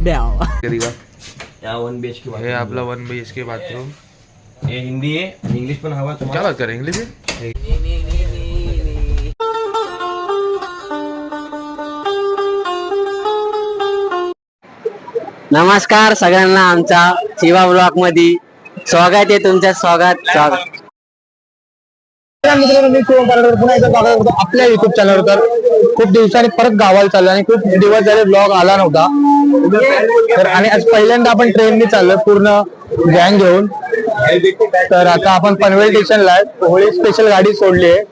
कधी का या 1 BHK हे आपला 1 BHK बाथरूम. हे हिंदी आहे, इंग्लिश पण हवा क्या तुम्हाला. बात कर इंग्लिश है? नमस्कार सगळ्यांना आमच्या शिवा ब्लॉग मध्ये स्वागत आहे. तुमचं स्वागत. मित्रांनो, मी शिवम पारकर पुन्हा एकदा स्वागत करतो आपल्या युट्यूब चॅनलवर. तर खूप दिवसांनी परत गावाला चाललो आणि खूप दिवस झाले ब्लॉग आला नव्हता. तर आणि आज पहिल्यांदा आपण ट्रेनने चाललोय पूर्ण गँग घेऊन. तर आता आपण पनवेल स्टेशनला आहे. होळी स्पेशल गाडी सोडली आहे.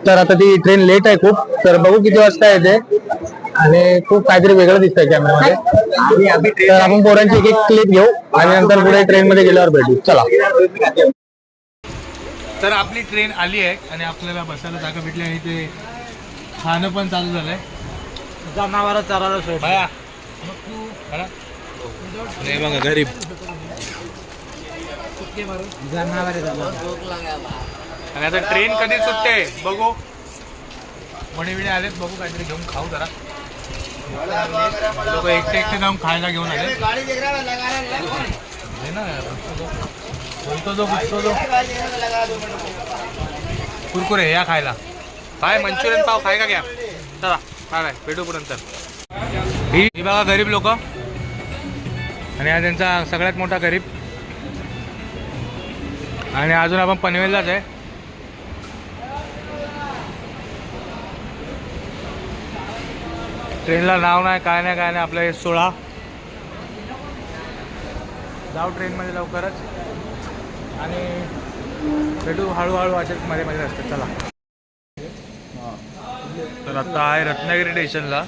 तर आता ती ट्रेन लेट आहे खूप. तर बघू किती वाजता येते. आणि खूप काहीतरी वेगळं दिसतंय कॅमेरामध्ये. तर आपण पोरांची एक क्लिप घेऊ आणि नंतर पुढे ट्रेन मध्ये गेल्यावर भेटू. चला. तर आपली ट्रेन आली आहे आणि आपल्याला बसायला जागा भेटली आणि ते खाणं पण चालू झालंय. जनावर चारायला बघा गरीब आणि आता ट्रेन कधी सुटते बघू. मणीविणे आलेत, बघू काहीतरी घेऊन खाऊ जरा. लोक एकटे एकटे जाऊन खायला घेऊन आले ना. जो कुरकुरे या खायला. काय मंचुरियन पाव खाय का घ्या. चला काय भेटू नंतर. ही बघा गरीब लोक आणि हा त्यांचा सगळ्यात मोठा गरीब. आणि अजून आपण पनवेललाच आहे. ट्रेनला नाव नाही काय नाही काय नाही. आपलं हे 16 जाऊ ट्रेनमध्ये लवकरच आणि भेटू हळूहळू असेच मध्ये मध्ये असतात. चला. तर आता आहे रत्नागिरी स्टेशनला.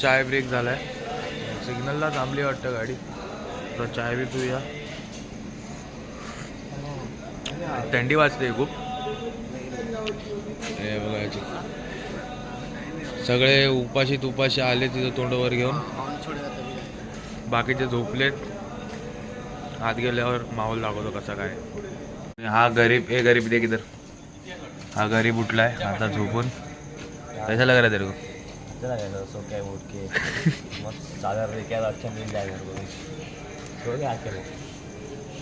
चाय ब्रेक झालाय. सिग्नलला थांबली वाटतं गाडी. तर चाय बी पिऊया. थंडी वाजते खूप. हे बघायचे सगळे उपाशी आले तिथं तोंडावर घेऊन. बाकीचे झोपलेत. आत गेल्यावर माहोल दाखवतो कसा काय. हा गरीब दे किधर. हा गरीब उठलाय आता झोपून. कैसा लग रहा है तेरे को? अच्छा लगेगा सो क्या उठ के मस्त चादर लेके अच्छा मिल जाएगा मेरे को. सो क्या अकेले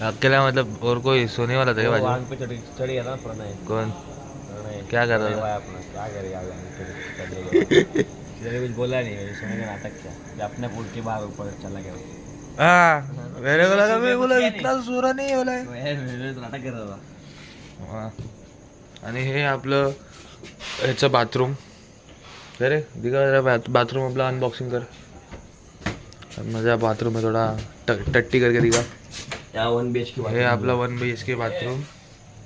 अकेला मतलब और कोई सोने वाला था क्या बाजू? वहाँ पे चढ़ गया था प्रणय. कौन प्रणय क्या कर रहा था? अपना क्या करेगा किसी ने कुछ बोला नहीं. सोने का नाटक किया जब अपने पुल के बाहर ऊपर चला गया. हाँ मेरे को लगा मैं बोला इतना जोरा नहीं बोला है. नाटक कर रहा था. आणि हे आपलं ह्याचं बाथरूम. अरे दिखा जरा बाथरूम आपला अनबॉक्सिंग कर. माझा बाथरूम आहे थोडा टट्टी करके दिखा. या 1 BHK हे आपला 1 BHK बाथरूम.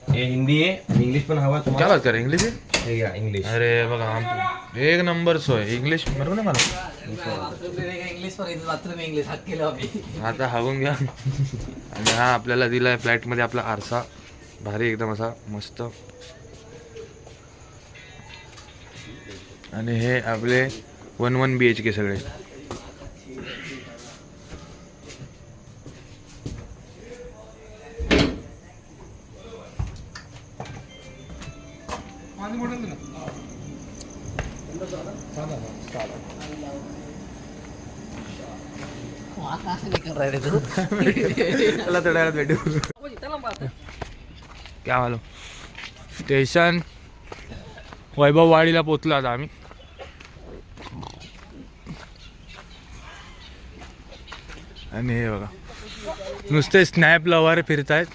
हे हिंदी आहे, इंग्लिश पण हवा तुम्हाला. क्या बात कर इंग्लिश है? हे घ्या इंग्लिश. अरे बघा एक नंबर सोय. इंग्लिश बरोबर नाही मला. आता हागून घ्या. आणि हा आपल्याला दिलाय फ्लॅटमध्ये आपला आरसा. भारी एकदम असा मस्त. आणि हे आपले 1 BHK सगळे. चला थोड्या वेळात भेटू. क्या मालूम. स्टेशन वैभववाडीला पोचलो आता आम्ही. आणि हे बघा नुसते स्नॅप लवर फिरतायत.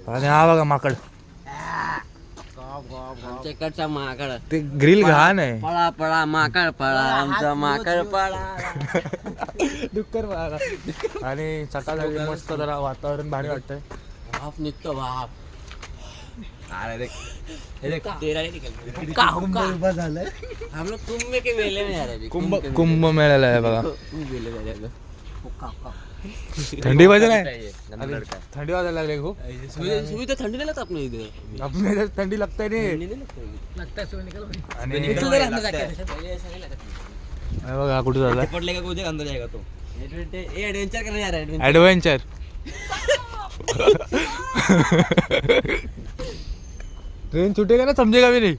आणि हा बघा माकड. आमच्याकडचा माकड ते ग्रिल घाण आहे. पळा पळा माकड पळा. आमचा माकड पळा. डुक्कर बघा. आणि सकाळ झाली मस्त जरा वातावरण भारी वाटतंय. भाप निघतो भाप. अरे देख तेरा नहीं निकल. उभा झालाय. हम लोग कुंभ में के मेले में जा रहे हैं. कुंभ मेळ्याला आहे बघा. मेले में जा रहे हैं. थंडी वाजायला आहे. थंडी वाजायला लागली खूप. सुबह तो ठंडी नहीं लगता अपने इधर. आपल्या इधर थंडी लागते रे. लगता है सुबह निकल. आणि निकल जरा अंदर जाके. ऐसा नहीं लगता. हे बघा कुठे झालं. पडलेगा कुछ अंदर जाएगा तो. ये एडवेंचर करने जा रहा है. ॲडव्हेंचर. ट्रेन छूटेगा ना समझेगा भी नहीं.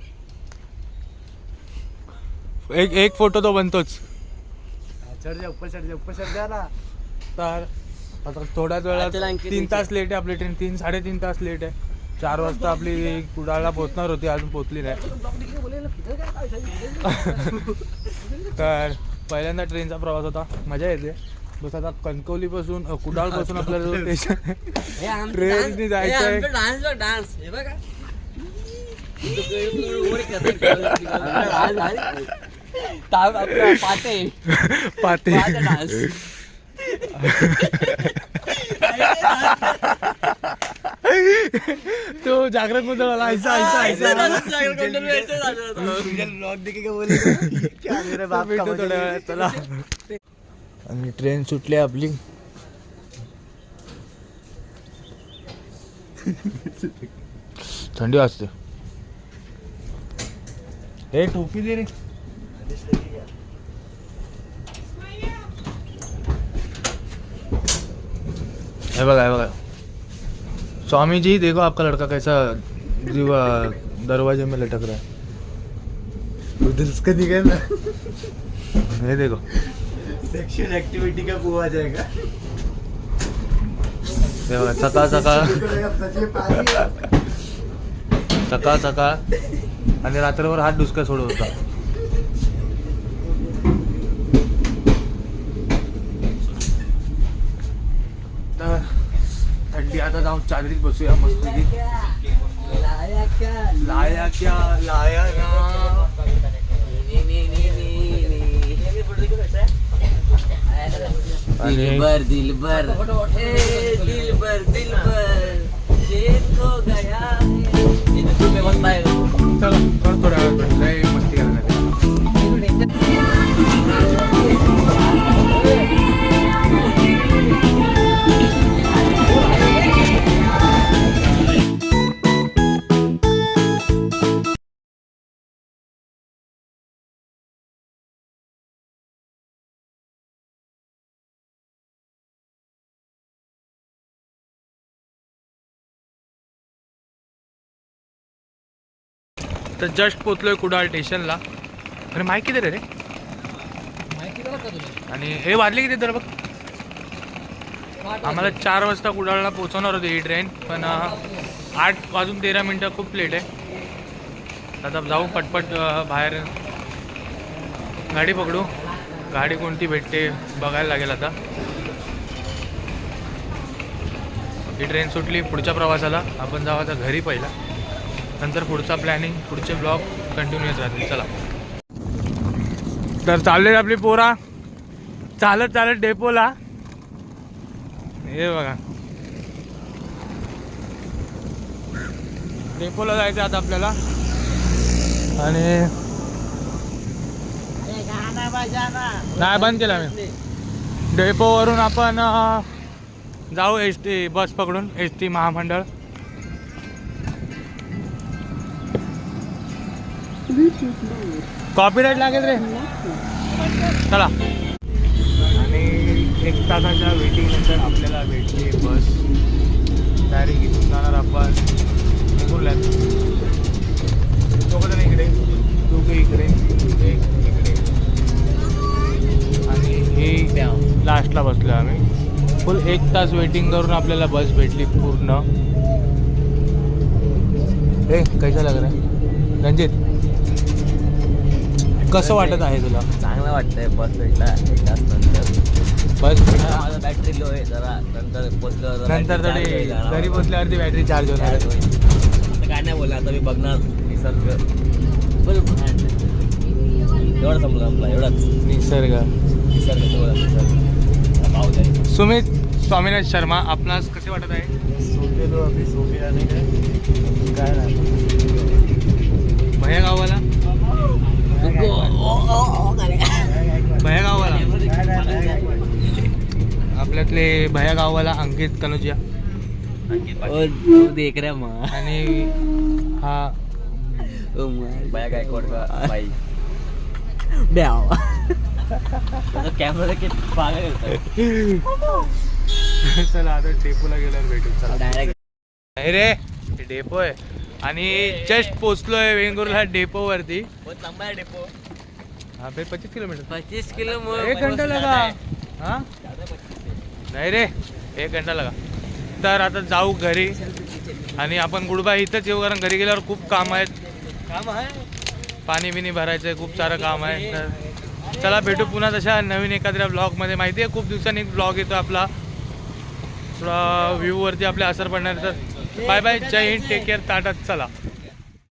एक फोटो तो बनतोच. चढ जा ऊपर चढ जा ना. तर आता थोड्याच वेळात 3 तास लेट आहे आपली ट्रेन. 3-3.5 तास लेट आहे. 4 वाजता आपली कुडाळला पोहोचणार होती, अजून पोहोचली नाही. तर पहिल्यांदा ट्रेनचा प्रवास होता, मजा येते. बस आता कणकवलीपासून कुडाळपासून आपल्याला जो स्टेशन ट्रेनने जायचं आहे. डान्स हे बघा पाटे पाते डान्स तो जागृत मध्ये मला ऐसा ऐसा ऐसा ब्लॉग देखे का बोले क्या मेरे बाप का भेटू थोड्या वेळात, चला. आणि ट्रेन सुटली आपली. थंडी वाजते. हे टोपी दे रे. हे बघा स्वामी जी देखो आपका लड़का कैसा दरवाजे में लटक रहा है. उधर उसका निकल ना. ये देखो सेक्शुअल एक्टिविटी का वो आ जाएगा. हे बघा सकाळ आणि रात्रभर हात डुसका सोडत होता. तर थंडी आता जाऊन चादरीत बसूया मस्तपैकी. लाया क्या लाया ना. दिलबर दिलबर दिलबर दिलबर चैन खो गया है. इथे तुम्ही बसताय चला थोड्या वेळात लय मस्ती करायला. तर जस्ट पोचलोय कुडाळ स्टेशनला. अरे माईक किती रे. आणि हे वाजले किती तर बघ. आम्हाला 4 वाजता कुडाळला पोहोचवणार होती ही ट्रेन, पण 8:13 खूप लेट आहे. आता जाऊ पटपट बाहेर गाडी पकडू. गाडी कोणती भेटते बघायला लागेल आता. ही ट्रेन सुटली पुढच्या प्रवासाला. आपण जाऊ आता घरी पहिला, नंतर पुढचा प्लॅनिंग पुढचे ब्लॉग कंटिन्यूच राहतील. चला तर चालले आपली पोरा चालत डेपोला. हे बघा डेपोला जायचं आता आपल्याला. आणि नाही बंद केला मी. डेपोवरून आपण जाऊ ST बस पकडून, ST महामंडळ. कॉपीराईट लागेल रे. चला. आणि 1 तासाच्या वेटिंग नंतर आपल्याला भेटली बस. डायरेक्ट इथून जाणार आपण निघूल्यात. दोघं इकडे, दोघे इकडे, एक इकडे. आणि हे लास्टला बसलो आम्ही. फुल 1 तास वेटिंग करून आपल्याला बस भेटली पूर्ण. हे कैसा लग रहा है रंजित, कसं वाटत आहे तुला? चांगलं वाटतंय बस भेटला 1 तास नंतर. बस माझा बॅटरी लो आहे जरा. नंतर पोचलो नंतर तरी घरी पोचल्यावरती बॅटरी चार्ज होणार. आता काय नाही बोलला. आता मी बघणार निसर्ग. एवढा संपला आपला एवढाच. निसर्ग पाहू जाईल. सुमित स्वामीनाथ शर्मा, आपणास कसे वाटत आहे? सोपेलो आम्ही सोपे आणि काय नाही भया गावाला भया गावाला आपल्यातले भया गावाला अंकित कनोजिया देख रहा माँ आणि हा बाया गायकवाड का बाई. कॅमेरा किती पागल करतो. चला आता डेपोला गेल्यावर भेटू. चला डायरेक्ट नाही रे, हे डेपो आहे. आणि जस्ट पोचलोय वेंगुर्ला डेपोवरती. बहुत लंबा आहे डेपो. हाँ फिर 25 किलोमीटर 25 किलो 1 घंटा लगा हाँ नाही रे 1 घंटा लगा तर आता जाऊ घरी आणि आपण गुडबाई इथंच येऊ कारण घरी गेल्यावर खूप काम आहेत काम आहे पाणी बिनी भरायचं आहे खूप सारं काम आहे तर चला भेटू पुन्हा तशा नवीन एखाद्या ब्लॉगमध्ये माहिती आहे खूप दिवसांनी ब्लॉग येतो आपला थोडा व्ह्यूवरती आपल्या असर पडणार तर बाय बाय जय हिंद टेक केअर टाटा चला